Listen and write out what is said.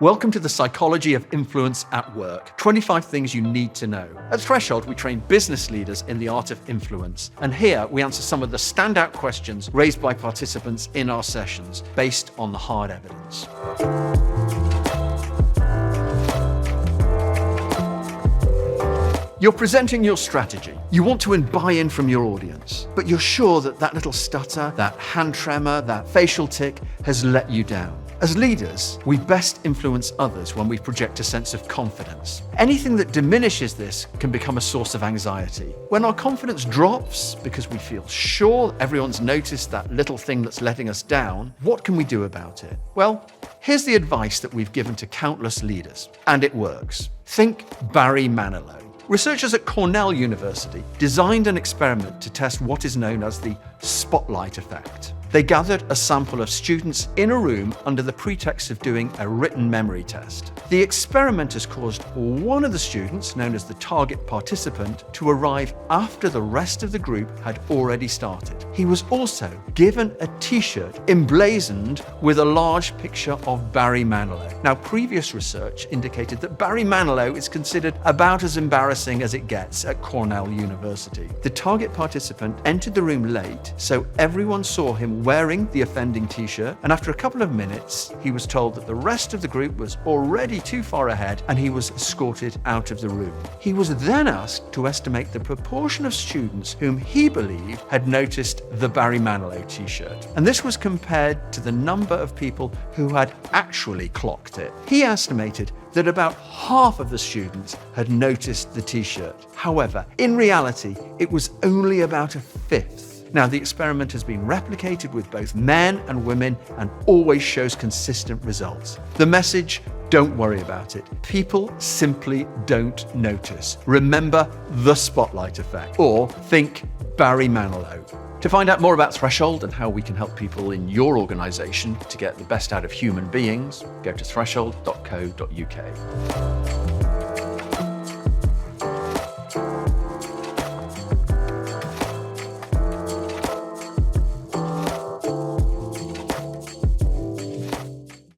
Welcome to the Psychology of Influence at Work. 25 things you need to know. At Threshold, we train business leaders in the art of influence. And here we answer some of the standout questions raised by participants in our sessions based on the hard evidence. You're presenting your strategy. You want to win buy-in from your audience, but you're sure that that little stutter, that hand tremor, that facial tic has let you down. As leaders, we best influence others when we project a sense of confidence. Anything that diminishes this can become a source of anxiety. When our confidence drops because we feel sure everyone's noticed that little thing that's letting us down, what can we do about it? Well, here's the advice that we've given to countless leaders, and it works. Think Barry Manilow. Researchers at Cornell University designed an experiment to test what is known as the spotlight effect. They gathered a sample of students in a room under the pretext of doing a written memory test. The experimenters caused one of the students, known as the target participant, to arrive after the rest of the group had already started. He was also given a t-shirt emblazoned with a large picture of Barry Manilow. Now, previous research indicated that Barry Manilow is considered about as embarrassing as it gets at Cornell University. The target participant entered the room late, so everyone saw him wearing the offending t-shirt, and after a couple of minutes, he was told that the rest of the group was already too far ahead and he was escorted out of the room. He was then asked to estimate the proportion of students whom he believed had noticed the Barry Manilow t-shirt. And this was compared to the number of people who had actually clocked it. He estimated that about half of the students had noticed the t-shirt. However, in reality, it was only about a fifth. Now, the experiment has been replicated with both men and women and always shows consistent results. The message: don't worry about it. People simply don't notice. Remember the spotlight effect, or think Barry Manilow. To find out more about Threshold and how we can help people in your organization to get the best out of human beings, go to threshold.co.uk.